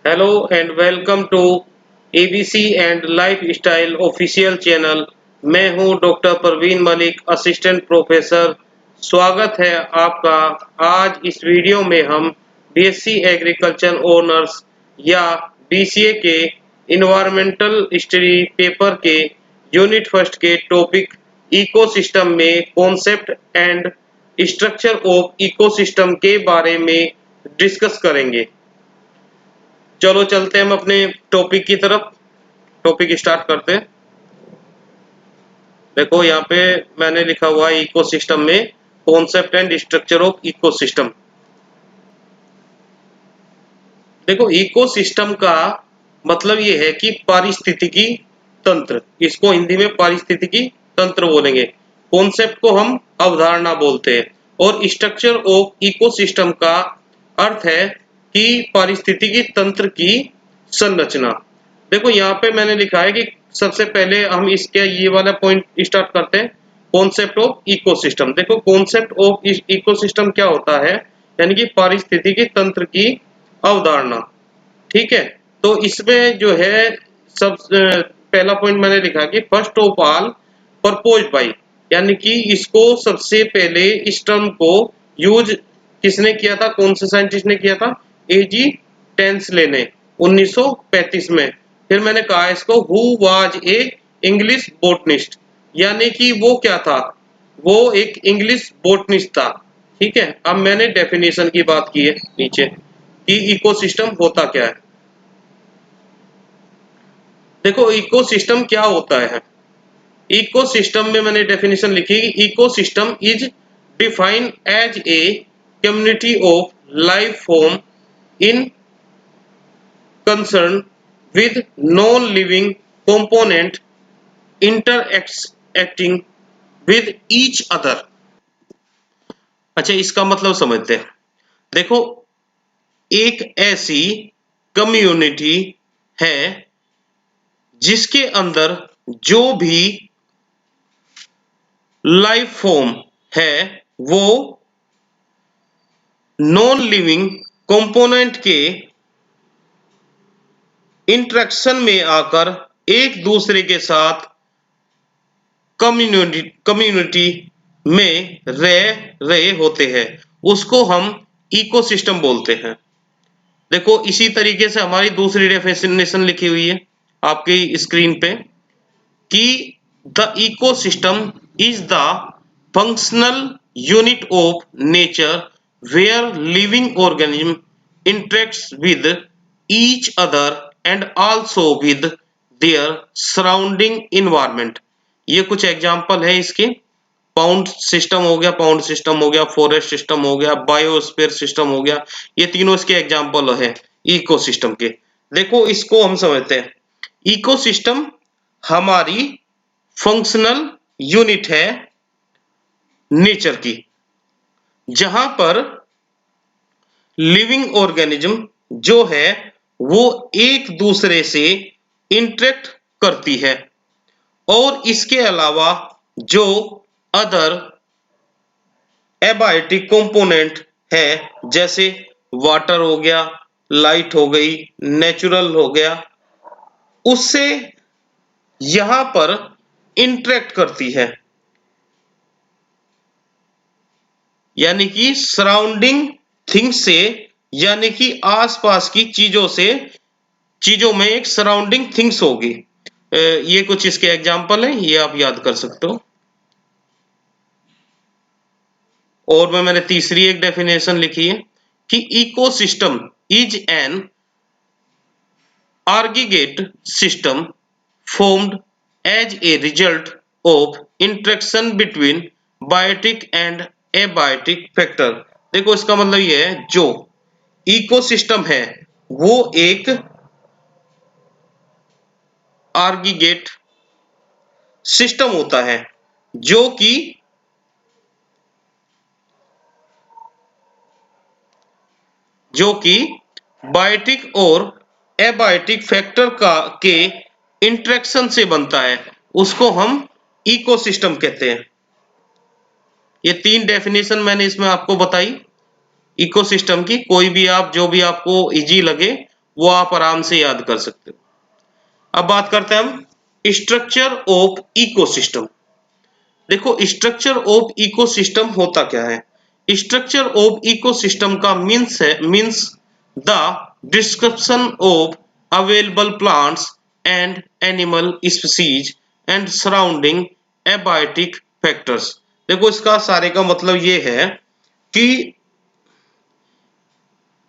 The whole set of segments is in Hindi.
Hello and welcome to ABC and lifestyle official channel. मैं हूं doctor Parveen Malik, assistant professor. स्वागत है आपका। आज इस वीडियो में हम बीएससी एग्रीकल्चर ऑनर्स या बीसीए के इन्वायरमेंटल स्टडी पेपर के यूनिट फर्स्ट के टॉपिक इकोसिस्टम में concept and structure of ecosystem के बारे में डिस्कस करेंगे। चलो चलते हैं हम अपने टॉपिक की तरफ। टॉपिक स्टार्ट करते हैं। देखो यहाँ पे मैंने लिखा हुआ है इकोसिस्टम में concept and structure of ecosystem. देखो इकोसिस्टम का मतलब ये है कि पारिस्थितिकी तंत्र, इसको हिंदी में पारिस्थितिकी तंत्र बोलेंगे। कॉन्सेप्ट को हम अवधारणा बोलते हैं और स्ट्रक्चर ऑफ इकोसिस्टम का अर्थ है कि पारिस्थितिकी तंत्र की संरचना। देखो यहाँ पे मैंने लिखा है कि सबसे पहले हम इसके ये वाला पॉइंट स्टार्ट करते हैं, कॉन्सेप्ट ऑफ इकोसिस्टम। देखो कॉन्सेप्ट ऑफ इकोसिस्टम क्या होता है, यानी कि पारिस्थितिकी तंत्र की अवधारणा। ठीक है, तो इसमें जो है सब पहला पॉइंट मैंने लिखा कि first of all propose by, यानी कि इसको सबसे पहले इस टर्म को यूज किसने किया था, कौन से साइंटिस्ट ने किया था? एजी टेंसले ने 1935 में। फिर मैंने कहा इसको who was a English botanist, यानी कि वो क्या था, वो एक इंग्लिश बोटनिस्ट था। ठीक है, अब मैंने डेफिनेशन की बात की है नीचे कि इकोसिस्टम होता क्या है। देखो इकोसिस्टम क्या होता है, इकोसिस्टम में मैंने डेफिनेशन लिखी, ecosystem is defined as a community of life form in concern with non-living component interacting with each other। अच्छा, इसका मतलब समझते हैं। देखो एक ऐसी कम्युनिटी है जिसके अंदर जो भी लाइफ फॉर्म है वो नॉन लिविंग कंपोनेंट के इंटरेक्शन में आकर एक दूसरे के साथ कम्युनिटी में रह रहे होते हैं, उसको हम इकोसिस्टम बोलते हैं। देखो इसी तरीके से हमारी दूसरी डेफिनेशन लिखी हुई है आपकी स्क्रीन पे कि the ecosystem is the functional unit of nature where living organism interacts with each other and also with their surrounding environment. ये कुछ एग्जांपल है इसके। पाउंड सिस्टम हो गया, पाउंड सिस्टम हो गया, फॉरेस्ट सिस्टम हो गया, बायोस्फीयर सिस्टम हो गया, ये तीनों इसके एग्जांपल है इकोसिस्टम के। देखो इसको हम समझते हैं, इकोसिस्टम हमारी फंक्शनल यूनिट है नेचर की, जहां पर लिविंग ऑर्गेनिज्म जो है वो एक दूसरे से इंटरेक्ट करती है और इसके अलावा जो अदर एबायोटिक कंपोनेंट है जैसे वाटर हो गया, लाइट हो गई, नेचुरल हो गया, उससे यहां पर इंटरेक्ट करती है, यानी कि सराउंडिंग थिंग्स से, यानी कि आसपास की चीजों से, चीजों में एक सराउंडिंग थिंग्स होगी। ये कुछ इसके एग्जांपल हैं, ये आप याद कर सकते हो। और मैंने तीसरी एक डेफिनेशन लिखी है कि ecosystem is an aggregate system formed as a result of interaction between biotic and abiotic factor। देखो इसका मतलब ये है, जो इकोसिस्टम है वो एक aggregate सिस्टम होता है जो कि बायोटिक और एबायोटिक फैक्टर का के इंटरेक्शन से बनता है, उसको हम इकोसिस्टम कहते हैं। ये तीन डेफिनेशन मैंने इसमें आपको बताई इकोसिस्टम की। कोई भी आप जो भी आपको इजी लगे वो आप आराम से याद कर सकते हो। अब बात करते हैं हम स्ट्रक्चर ऑफ इकोसिस्टम। देखो स्ट्रक्चर ऑफ इकोसिस्टम होता क्या है। स्ट्रक्चर ऑफ इकोसिस्टम का means the description of available plants and animal species and surrounding abiotic factors. देखो इसका सारे का मतलब ये है कि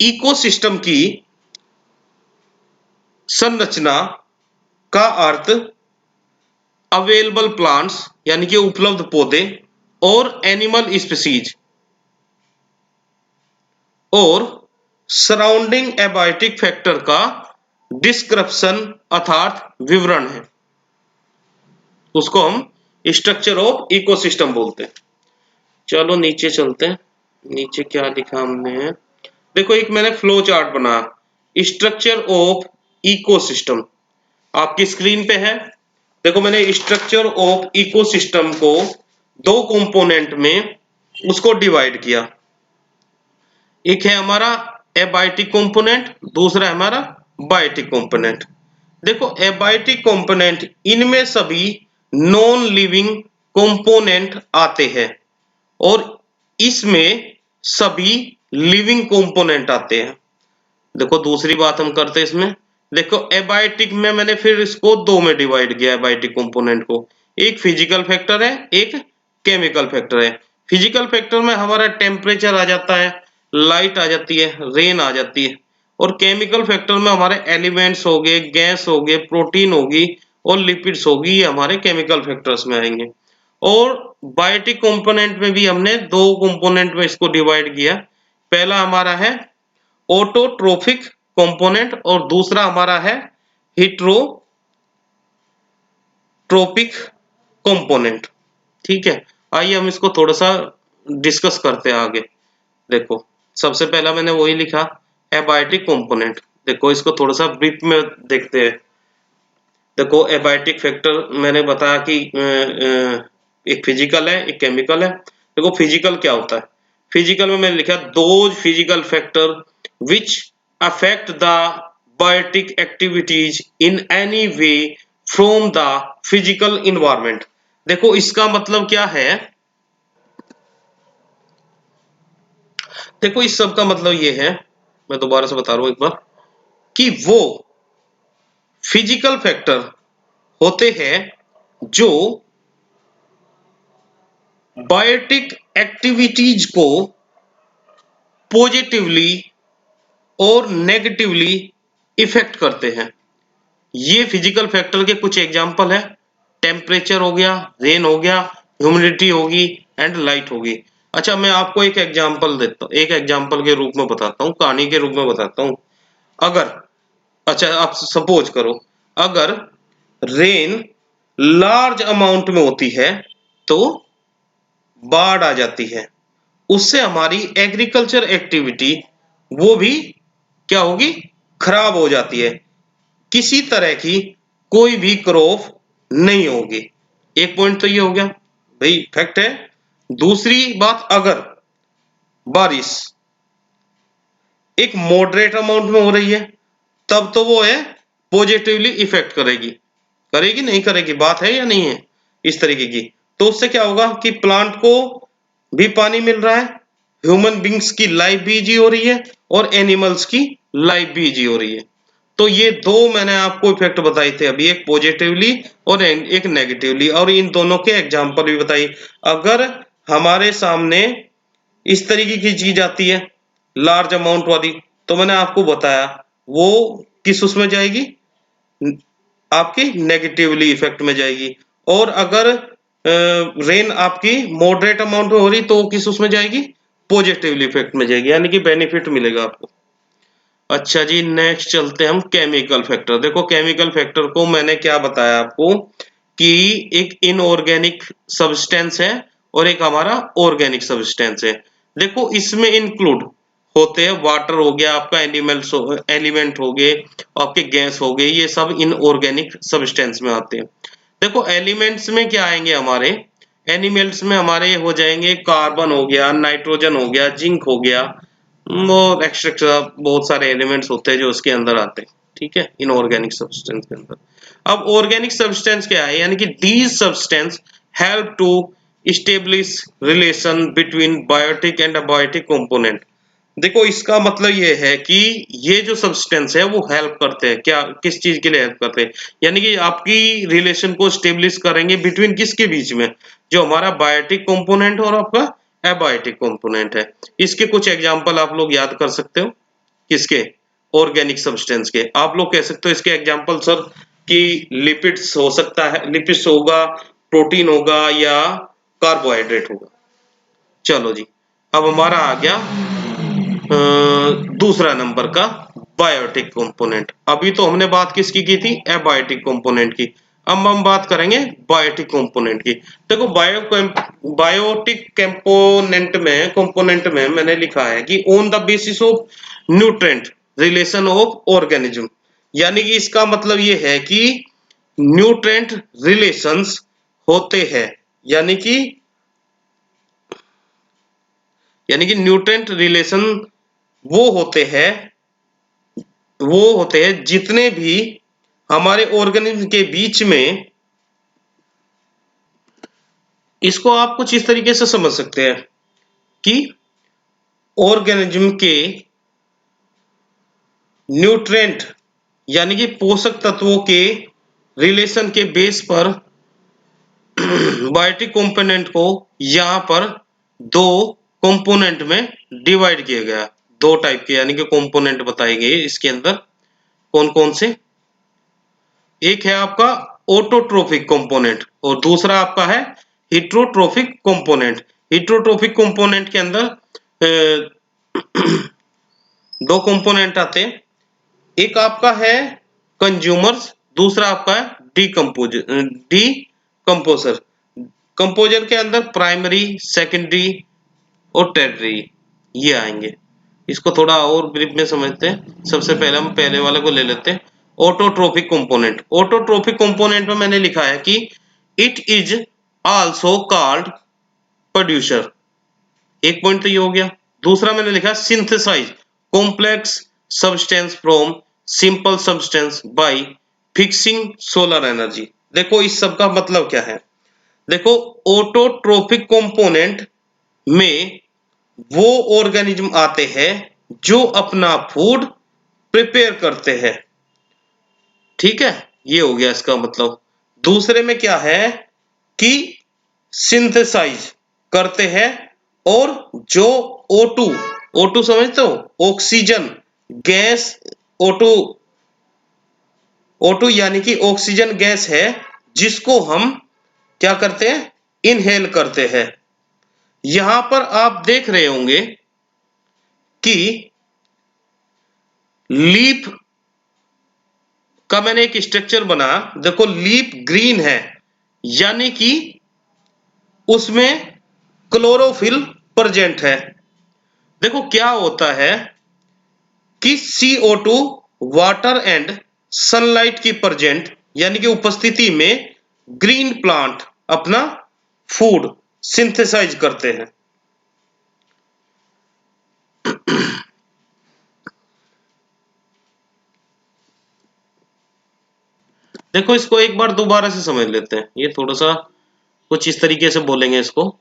इकोसिस्टम की संरचना का अर्थ अवेलेबल प्लांट्स यानी कि उपलब्ध पौधे और एनिमल स्पीसीज और सराउंडिंग एबायोटिक फैक्टर का डिस्क्रिप्शन अर्थात विवरण है, उसको हम स्ट्रक्चर ऑफ इकोसिस्टम बोलते हैं। चलो नीचे चलते हैं, नीचे क्या लिखा हमने। देखो एक मैंने फ्लो चार्ट बनाया स्ट्रक्चर ऑफ इकोसिस्टम, आपकी स्क्रीन पे है। देखो मैंने स्ट्रक्चर ऑफ इकोसिस्टम को दो कंपोनेंट में उसको डिवाइड किया। एक है हमारा एबायोटिक कंपोनेंट, दूसरा है हमारा बायोटिक कंपोनेंट। देखो एबायोटिक कंपोनेंट, इनमें सभी नॉन लिविंग कंपोनेंट आते हैं और इसमें सभी लिविंग कंपोनेंट आते हैं। देखो दूसरी बात हम करते हैं इसमें। देखो एबायोटिक में मैंने फिर इसको दो में डिवाइड किया एबायोटिक कंपोनेंट को, एक फिजिकल फैक्टर है, एक केमिकल फैक्टर है। फिजिकल फैक्टर में हमारा टेम्परेचर आ जाता है, लाइट आ जाती है, रेन आ जाती है। और केमिकल फैक्टर में हमारे एलिमेंट्स हो गए, गैस हो गए, प्रोटीन होगी और लिपिड्स होगी, ये हमारे केमिकल फैक्टर्स में आएंगे। और बायोटिक कंपोनेंट में भी हमने दो कंपोनेंट में इसको डिवाइड किया। पहला हमारा है ऑटोट्रोफिक कंपोनेंट और दूसरा हमारा है हिट्रोट्रोपिक कंपोनेंट। ठीक है, आइए हम इसको थोड़ा सा डिस्कस करते हैं आगे। देखो सबसे पहला मैंने वही लिखा एबायोटिक कंपोनेंट। देखो इसको थोड़ा सा ब्रीफ में देखते हैं। देखो एबायोटिक फैक्टर मैंने बताया कि एक फिजिकल है, एक केमिकल है। देखो फिजिकल क्या होता है। फिजिकल में मैंने लिखा those physical factor which affect the biotic activities in any way from the physical environment. देखो इसका मतलब क्या है। देखो इस सब का मतलब ये है, मैं दोबारा से बता रहा हूं एक बार, कि वो फिजिकल फैक्टर होते हैं जो बायोटिक एक्टिविटीज को पॉजिटिवली और नेगेटिवली इफेक्ट करते हैं। ये फिजिकल फैक्टर के कुछ एग्जांपल है। टेम्परेचर हो गया, रेन हो गया, ह्यूमिडिटी होगी एंड लाइट होगी। अच्छा मैं आपको एक एग्जांपल देता हूँ, एक एग्जांपल के रूप में बताता हूँ, कहानी के रूप में बताता हूँ। अगर अच्छा आप सपोज करो अगर रेन लार्ज अमाउंट में होती है तो बाढ़ आ जाती है, उससे हमारी एग्रीकल्चर एक्टिविटी वो भी क्या होगी, खराब हो जाती है। किसी तरह की कोई भी क्रॉप नहीं होगी। एक पॉइंट तो ये हो गया भाई, फैक्ट है। दूसरी बात, अगर बारिश एक मॉडरेट अमाउंट में हो रही है तब तो वो है पॉजिटिवली इफेक्ट करेगी, करेगी नहीं करेगी, बात है या नहीं है इस तरीके की। तो उससे क्या होगा कि प्लांट को भी पानी मिल रहा है, ह्यूमन बींग्स की लाइफ भी इजी हो रही है और एनिमल्स की लाइफ भी इजी हो रही है। तो ये दो मैंने आपको इफेक्ट बताए थे अभी, एक पॉजिटिवली और एक नेगेटिवली, और इन दोनों के एग्जांपल भी बताई। अगर हमारे सामने इस तरीके की चीज आती है लार्ज अमाउंट वाली, तो मैंने आपको बताया वो किस उसमें जाएगी, आपकी नेगेटिवली इफेक्ट में जाएगी। और अगर रेन आपकी मॉडरेट अमाउंट में हो रही तो किस उसमें जाएगी, पॉजिटिवली इफेक्ट में जाएगी, यानी कि बेनिफिट मिलेगा आपको। अच्छा जी नेक्स्ट चलते हैं हम केमिकल फैक्टर। देखो केमिकल फैक्टर को मैंने क्या बताया आपको कि एक इनऑर्गेनिक सब्सटेंस है और एक हमारा ऑर्गेनिक सब्सटेंस है। देखो इसमें इंक्लूड होते हैं वाटर हो गया आपका, एलिमेंट हो गए, आपके गैस हो गए, ये सब इनऑर्गेनिक सब्सटेंस में आते हैं। देखो एलिमेंट्स में क्या आएंगे हमारे, एनिमल्स में हमारे हो जाएंगे कार्बन हो गया, नाइट्रोजन हो गया, जिंक हो गया, और एक्स्ट्रा बहुत सारे एलिमेंट्स होते हैं जो उसके अंदर आते हैं, ठीक है, इनऑर्गेनिक सब्सटेंस के अंदर। अब ऑर्गेनिक सब्सटेंस क्या है, यानी कि these substance help to establish relation between biotic and abiotic component. देखो इसका मतलब ये है कि ये जो सब्सटेंस है वो हेल्प करते हैं, क्या किस चीज के लिए हेल्प करते हैं, यानी कि आपकी रिलेशन को स्टेब्लिश करेंगे बिटवीन किसके बीच में, जो हमारा बायोटिक कंपोनेंट और आपका एबायोटिक कंपोनेंट है। इसके कुछ एग्जांपल आप लोग याद कर सकते हो, किसके, ऑर्गेनिक सब्सटेंस के। आप लोग कह सकते हो इसके एग्जांपल सर कि लिपिड्स हो सकता है, लिपिड्स होगा, प्रोटीन होगा या कार्बोहाइड्रेट होगा। चलो जी, अब हमारा आ गया दूसरा नंबर का बायोटिक कंपोनेंट। अभी तो हमने बात किसकी की थी, एबायोटिक कंपोनेंट की। अब हम बात करेंगे बायोटिक कंपोनेंट की। देखो बायोटिक कंपोनेंट में मैंने लिखा है कि on the basis of nutrient relation of organism, यानी कि इसका मतलब ये है कि न्यूट्रेंट रिलेशंस होते हैं, यानी कि न्यूट्रेंट रिलेशन वो होते हैं जितने भी हमारे ऑर्गेनिज्म के बीच में। इसको आप कुछ इस तरीके से समझ सकते हैं कि ऑर्गेनिज्म के न्यूट्रेंट यानी कि पोषक तत्वों के रिलेशन के बेस पर बायोटिक कंपोनेंट को यहां पर दो कंपोनेंट में डिवाइड किया गया। दो टाइप के यानी कि कंपोनेंट बताए गए इसके अंदर। कौन कौन से, एक है आपका ऑटोट्रोफिक कंपोनेंट और दूसरा आपका है हिट्रोट्रोफिक कंपोनेंट। हिट्रोट्रोफिक कंपोनेंट के अंदर दो कंपोनेंट आते हैं, एक आपका है कंज्यूमर्स, दूसरा आपका है डीकंपोजर। कंपोजर के अंदर प्राइमरी, सेकेंडरी और टेररी ये आएंगे। इसको थोड़ा और ब्रीफ में समझते हैं। सबसे पहले हम पहले वाले को ले लेते हैं, ऑटोट्रोफिक कंपोनेंट। ऑटोट्रोफिक कंपोनेंट में मैंने लिखा है कि it is also called producer. एक पॉइंट तो ये हो गया। दूसरा मैंने लिखा synthesise complex substance from simple substance by fixing solar energy. देखो इस सब का मतलब क्या है। देखो ऑटोट्रोफिक कंपोनेंट में वो ऑर्गेनिज्म आते हैं जो अपना फूड प्रिपेयर करते हैं, ठीक है, ये हो गया इसका मतलब। दूसरे में क्या है कि सिंथेसाइज करते हैं, और जो O2, O2 समझते हो, ऑक्सीजन गैस, O2 O2 यानी कि ऑक्सीजन गैस है जिसको हम क्या करते हैं, इनहेल करते हैं। यहां पर आप देख रहे होंगे कि लीफ का मैंने एक स्ट्रक्चर बना, देखो लीफ ग्रीन है यानी कि उसमें क्लोरोफिल प्रेजेंट है। देखो क्या होता है कि CO2 वाटर एंड सनलाइट की प्रेजेंट यानी कि उपस्थिति में ग्रीन प्लांट अपना फूड सिंथेसाइज करते हैं। देखो इसको एक बार दोबारा से समझ लेते हैं, ये थोड़ा सा कुछ इस तरीके से बोलेंगे इसको।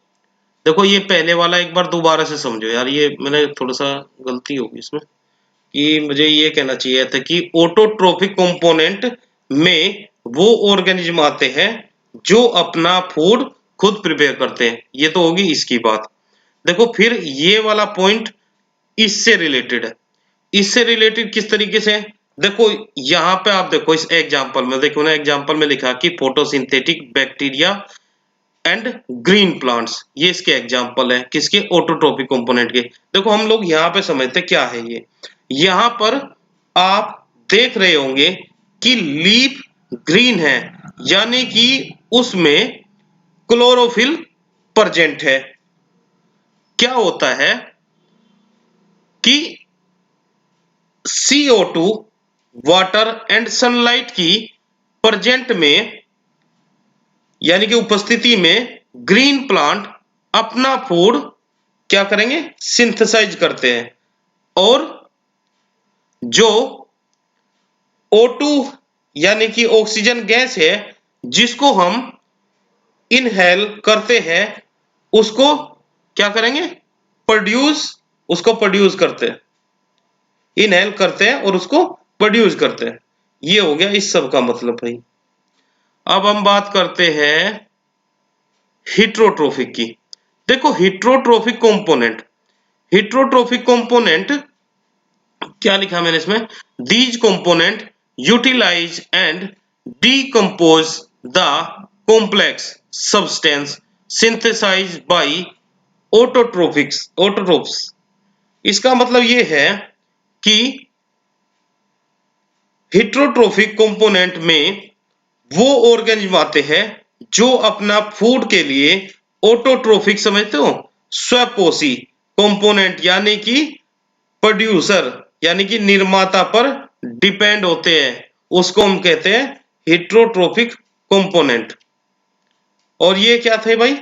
देखो ये पहले वाला एक बार दोबारा से समझो यार, ये मैंने थोड़ा सा गलती होगी इसमें कि मुझे ये कहना चाहिए था कि ऑटोट्रोफिक कंपोनेंट में वो ऑर्गेनिज्म आते हैं जो अपना फूड खुद प्रिपेयर करते हैं। ये तो होगी इसकी बात। देखो फिर ये वाला पॉइंट इससे रिलेटेड है। इससे रिलेटेड किस तरीके से, देखो यहाँ पे आप देखो इस एग्जांपल में, देखो ना एग्जांपल में लिखा कि photosynthetic bacteria and green plants, ये इसके एग्जांपल है किसके, ऑटोट्रोफिक कंपोनेंट के। देखो हम लोग यहाँ पे समझते क्या है ये। यहाँ पर आप देख रहे होंगे कि लीफ ग्रीन है यानी कि उसमें क्लोरोफिल प्रेजेंट है। क्या होता है कि CO2 वाटर एंड सनलाइट की प्रेजेंट में यानी कि उपस्थिति में ग्रीन प्लांट अपना फूड क्या करेंगे, सिंथेसाइज करते हैं। और जो O2 यानी कि ऑक्सीजन गैस है जिसको हम इनहेल करते हैं, उसको क्या करेंगे, उसको प्रोड्यूस करते हैं, इनहेल करते हैं और उसको प्रोड्यूस करते हैं। ये हो गया इस सब का मतलब भाई। अब हम बात करते हैं हिट्रोट्रोफिक की। देखो हिट्रोट्रोफिक कंपोनेंट क्या लिखा मैंने इसमें, these component utilise and decompose the complex substance synthesise by autotrophs. इसका मतलब ये है कि हिट्रोट्रोफिक कंपोनेंट में वो ऑर्गेनिज्म आते हैं जो अपना फूड के लिए ऑटोट्रोफिक, समझते हो, स्वपोषी कंपोनेंट यानी कि प्रोड्यूसर यानी कि निर्माता पर डिपेंड होते हैं, उसको हम कहते हैं हिट्रोट्रोफिक कंपोनेंट। और ये क्या थे भाई,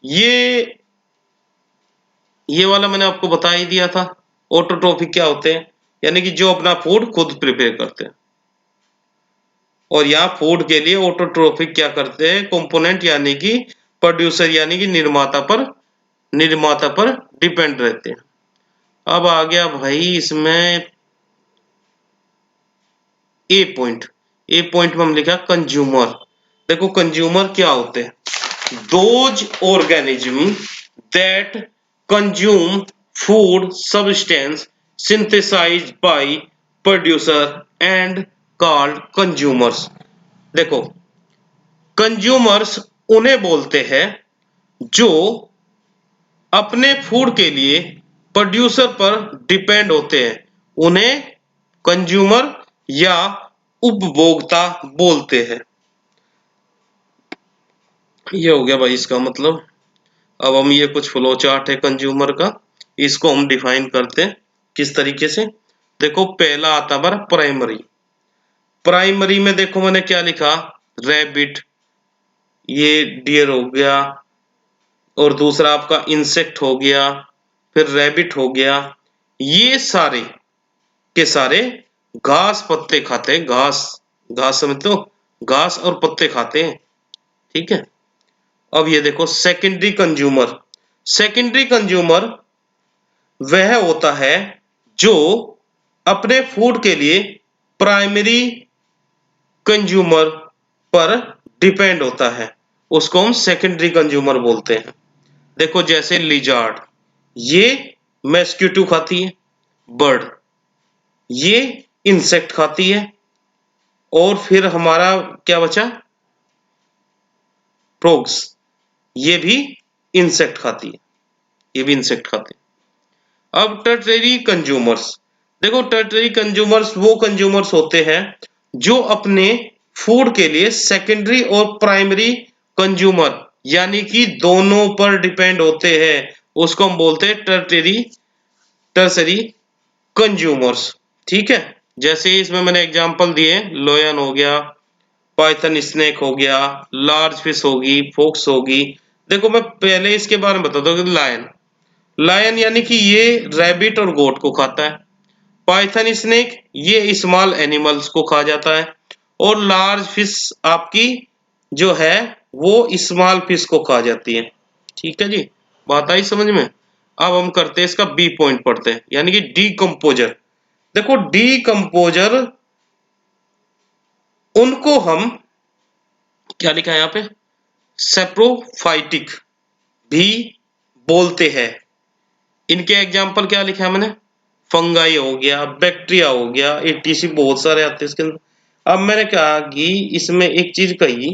ये वाला मैंने आपको बता ही दिया था। ऑटोट्रोफिक क्या होते हैं, यानी कि जो अपना फूड खुद प्रिपेयर करते हैं। और यहाँ फूड के लिए ऑटोट्रोफिक क्या करते हैं, कंपोनेंट यानी कि प्रोड्यूसर यानी कि निर्माता पर डिपेंड रहते हैं। अब आ गया भाई इसमें ए पॉइंट में हम लिखा कंज्यूमर। देखो कंज्यूमर क्या होते हैं, those organism that consume food substance synthesised by producer and called consumers. देखो कंज्यूमर्स उन्हें बोलते हैं जो अपने फूड के लिए प्रोड्यूसर पर डिपेंड होते हैं, उन्हें कंज्यूमर या उपभोक्ता बोलते हैं। ये हो गया भाई इसका मतलब। अब हम ये कुछ फ्लो चार्ट है कंज्यूमर का, इसको हम डिफाइन करते हैं किस तरीके से। देखो पहला आता है प्राइमरी में देखो मैंने क्या लिखा, रैबिट, ये डियर हो गया, और दूसरा आपका इंसेक्ट हो गया, फिर रैबिट हो गया। ये सारे के सारे घास पत्ते खाते हैं, घास समझते हो, घास और पत्ते खाते हैं, ठीक है। अब ये देखो सेकेंडरी कंज्यूमर वह होता है जो अपने फूड के लिए प्राइमरी कंज्यूमर पर डिपेंड होता है, उसको हम सेकेंडरी कंज्यूमर बोलते हैं। देखो जैसे लिजार्ड, ये मस्किटो खाती है, बर्ड, ये इंसेक्ट खाती है, और फिर हमारा क्या बचा, फ्रॉग्स, ये भी इंसेक्ट खाती है, ये भी इंसेक्ट खाती है। अब टर्टरी कंज्यूमर्स, देखो टर्टरी कंज्यूमर्स वो कंज्यूमर्स होते हैं जो अपने फूड के लिए सेकेंडरी और प्राइमरी कंज्यूमर यानी कि दोनों पर डिपेंड होते हैं, उसको हम बोलते हैं टर्सरी कंज्यूमर्स, ठीक है। जैसे इसमें मैंने एग्जांपल दिए, लोयन हो गया, पाइथन स्नेक हो गया, लार्ज फिश होगी, फोक्स होगी। देखो मैं पहले इसके बारे में बताता हूँ, लायन यानी कि ये रैबिट और गोट को खाता है, पाइथन स्नेक ये स्मॉल एनिमल्स को खा जाता है, और लार्ज फिश आपकी जो है वो स्मॉल फिश को खा जाती है, ठीक है जी, बात आई समझ में। अब हम करते हैं इसका बी पॉइंट पढ़ते हैं, यानी कि डीकम्पोजर। देखो डीकम्पोजर उनको हम क्या लिखा है यहाँ पे, सेप्रोफाइटिक भी बोलते हैं। इनके एग्जाम्पल क्या लिखा है मैंने, फंगाई हो गया, बैक्टीरिया हो गया, एटीसी बहुत सारे आते हैं इसके अंदर। अब मैंने कहा कि इसमें एक चीज कही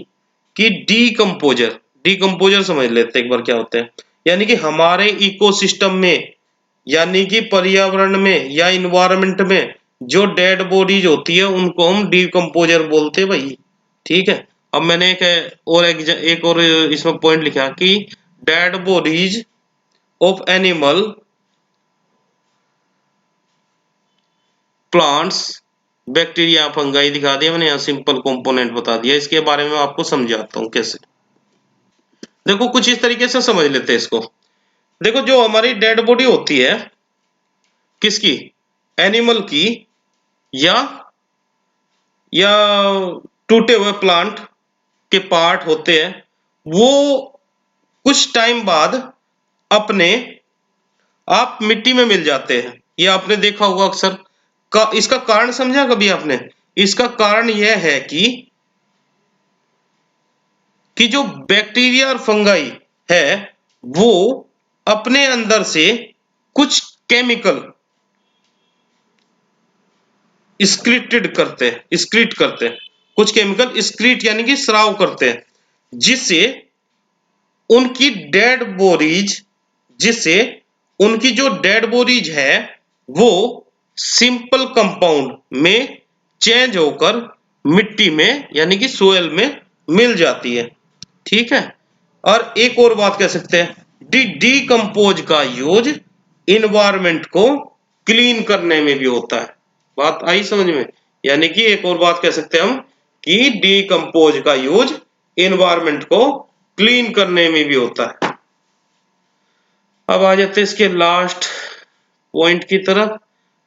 कि डीकम्पोजर समझ लेते एक बार क्या होते हैं, यानी कि हमारे इकोसिस्टम में यानी कि पर्यावरण में या इन्वायरमेंट में जो डेड बॉडीज होती है उनको हम डीकम्पोजर बोलते हैं भाई, ठीक है। अब मैंने एक और इसमें पॉइंट लिखा कि dead bodies of animal, plants, bacteria, fungi दिखा दिया मैंने, यहाँ सिंपल कंपोनेंट बता दिया। इसके बारे में आपको समझाता हूँ कैसे। देखो कुछ इस तरीके से समझ लेते हैं इसको। देखो जो हमारी डेड बॉडी होती है किसकी, एनिमल की, या टूटे हुए प्लांट के पार्ट होते हैं, वो कुछ टाइम बाद अपने आप मिट्टी में मिल जाते हैं। ये आपने देखा होगा अक्सर। इसका कारण समझा कभी आपने? इसका कारण यह है कि जो बैक्टीरिया और फंगाई है वो अपने अंदर से कुछ केमिकल स्क्रीट करते हैं, कुछ केमिकल स्क्रीट यानी कि स्राव करते हैं, जिससे उनकी डेड बॉडीज जिससे उनकी जो डेड बॉडीज है वो सिंपल कंपाउंड में चेंज होकर मिट्टी में यानी कि सोयल में मिल जाती है। ठीक है। और एक और बात कह सकते हैं, डीकंपोज का यूज इन्वायरमेंट को क्लीन करने में भी होता है। बात आई समझ में? यानी कि एक और बात कह सकते हैं हम कि डीकंपोज का यूज इन्वायरमेंट को क्लीन करने में भी होता है। अब आ जाते हैं इसके लास्ट पॉइंट की तरफ।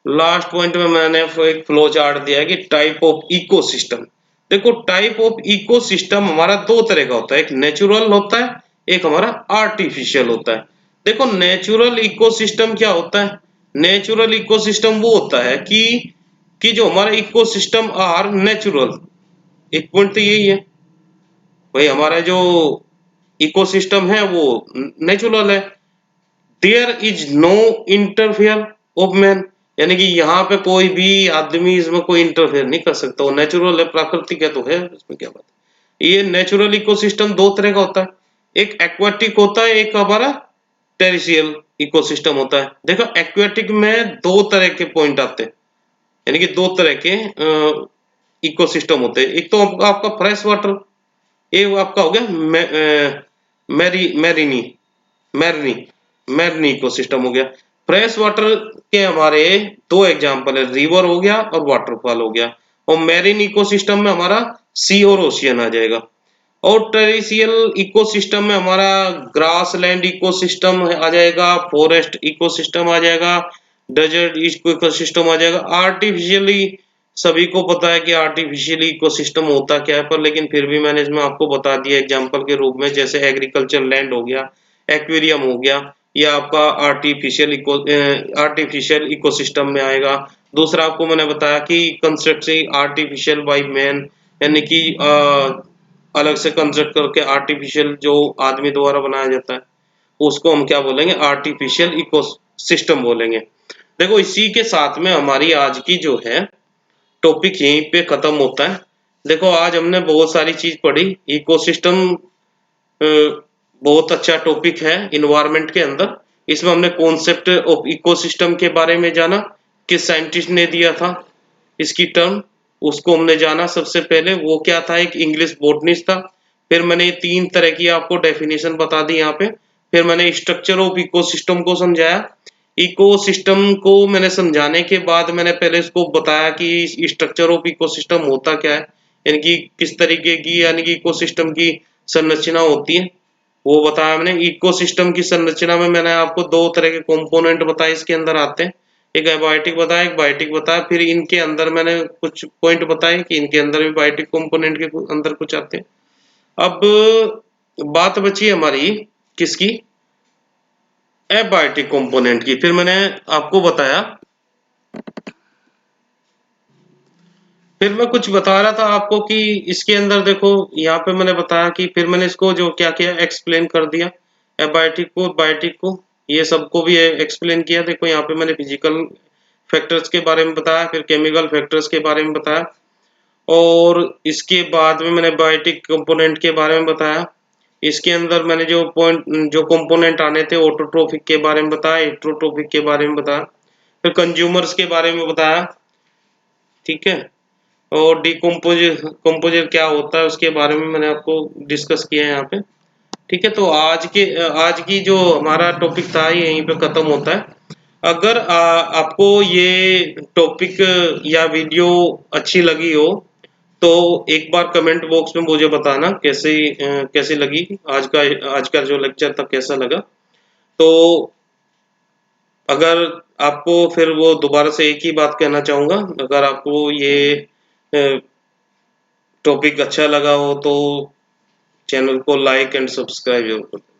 लास्ट पॉइंट में मैंने एक फ्लो चार्ट दिया है कि टाइप ऑफ इकोसिस्टम। देखो, टाइप ऑफ इकोसिस्टम हमारा दो तरह का होता है, एक नेचुरल होता है, एक हमारा आर्टिफिशियल होता है। देखो, नेचुरल इकोसिस्टम क्या होता है? नेचुरल इकोसिस्टम वो होता है कि जो हमारा इकोसिस्टम आर नेचुरल। एक पॉइंट तो यही है भाई, हमारा जो इकोसिस्टम है वो नेचुरल है। There is no interfere of man, यानी कि यहाँ पे कोई भी आदमी इसमें कोई इंटरफेयर नहीं कर सकता। वो नेचुरल है, प्राकृतिक है, तो है, इसमें क्या बात है। ये नेचुरल इकोसिस्टम दो तरह का होता है, एक एक्वाटिक होता है, एक हमारा टेरिशियल इकोसिस्टम होता है। देखो, एक्वाटिक में दो तरह के पॉइंट आते हैं, यानी कि दो तरह के इकोसिस्टम होते हैं। एक तो आपका फ्रेश वाटर, एक आपका हो गया मैरिनी मैरिनी इकोसिस्टम हो गया। फ्रेश वाटर के हमारे दो एग्जांपल है, रिवर हो गया और वाटरफॉल हो गया। और मैरीन इकोसिस्टम में हमारा सी और ओशियन आ जाएगा। और टेरिशियल इकोसिस्टम में हमारा ग्रासलैंड इकोसिस्टम आ जाएगा, फॉरेस्ट इकोसिस्टम आ जाएगा, डेजर्ट इकोसिस्टम आ जाएगा। आर्टिफिशियली सभी को पता है कि आर्टिफिशियली इकोसिस्टम होता क्या है, पर लेकिन फिर भी मैंने इसमें आपको बता दिया एग्जांपल के रूप में, जैसे एग्रीकल्चर लैंड हो गया, एक्वेरियम हो गया, या आपका आर्टिफिशियल इकोसिस्टम में आएगा। दूसरा आपको मैंने बताया कि कंस्ट्रक्शन आर्टिफिशियल बाय मैन, यानी कि अलग से कंस्ट्रक्ट करके आर्टिफिशियल जो आदमी द्वारा बनाया जाता है, उसको हम क्या बोलेंगे? आर्टिफिशियल इकोसिस्टम बोलेंगे। देखो, इसी के साथ में हमारी आज की जो है टॉपिक यहीं पे खत्म होता है। देखो, आज हमने बहुत सारी चीज पढ़ी। इकोसिस्टम बहुत अच्छा टॉपिक है इन्वायरमेंट के अंदर। इसमें हमने कॉन्सेप्ट ऑफ इकोसिस्टम के बारे में जाना, किस साइंटिस्ट ने दिया था इसकी टर्म, उसको हमने जाना। सबसे पहले वो क्या था? एक इंग्लिश बोटनिस्ट था। फिर मैंने तीन तरह की आपको डेफिनेशन बता दी यहाँ पे। फिर मैंने स्ट्रक्चर ऑफ इकोसिस्टम को समझाया। इकोसिस्टम को मैंने समझाने के बाद मैंने पहले इसको बताया कि स्ट्रक्चर ऑफ इकोसिस्टम होता क्या है, यानी कि किस तरीके की यानी कि इकोसिस्टम की संरचना होती है, वो बताया मैंने। इकोसिस्टम की संरचना में मैंने आपको दो तरह के कंपोनेंट बताए इसके अंदर आते हैं, एक एबायोटिक बताया, एक बायोटिक बताया। फिर इनके अंदर मैंने कुछ पॉइंट बताए कि इनके अंदर भी बायोटिक कंपोनेंट के अंदर कुछ आते हैं। अब बात बची हमारी किसकी? एबायोटिक कंपोनेंट की। फिर मैंने आपको बताया, फिर मैं कुछ बता रहा था आपको कि इसके अंदर देखो, यहाँ पे मैंने बताया कि फिर मैंने इसको जो क्या किया, एक्सप्लेन कर दिया एबायोटिक को, बायोटिक को, ये सबको भी एक्सप्लेन किया। देखो, यहाँ पे मैंने फिजिकल फैक्टर्स के बारे में बताया, फिर केमिकल फैक्टर्स के बारे में बताया, और इसके बाद में मैंने बायोटिक कंपोनेंट के बारे में बताया। इसके अंदर मैंने जो कंपोनेंट आने थे, ऑटोट्रोफिक के बारे में बताया, हेटेरोट्रोफिक के बारे में बताया, फिर कंज्यूमर्स के बारे में बताया। ठीक है। और कंपोजर क्या होता है उसके बारे में मैंने आपको डिस्कस किया है यहाँ पे। ठीक है। तो आज की जो हमारा टॉपिक था यहीं पे खत्म होता है। अगर आपको ये टॉपिक या वीडियो अच्छी लगी हो तो एक बार कमेंट बॉक्स में मुझे बताना कैसी लगी। आज का जो लेक्चर था कैसा लगा। तो अगर आपको फिर वो दोबारा से एक ही बात कहना चाहूँगा, अगर आपको ये टॉपिक अच्छा लगा हो तो चैनल को लाइक एंड सब्सक्राइब जरूर करें।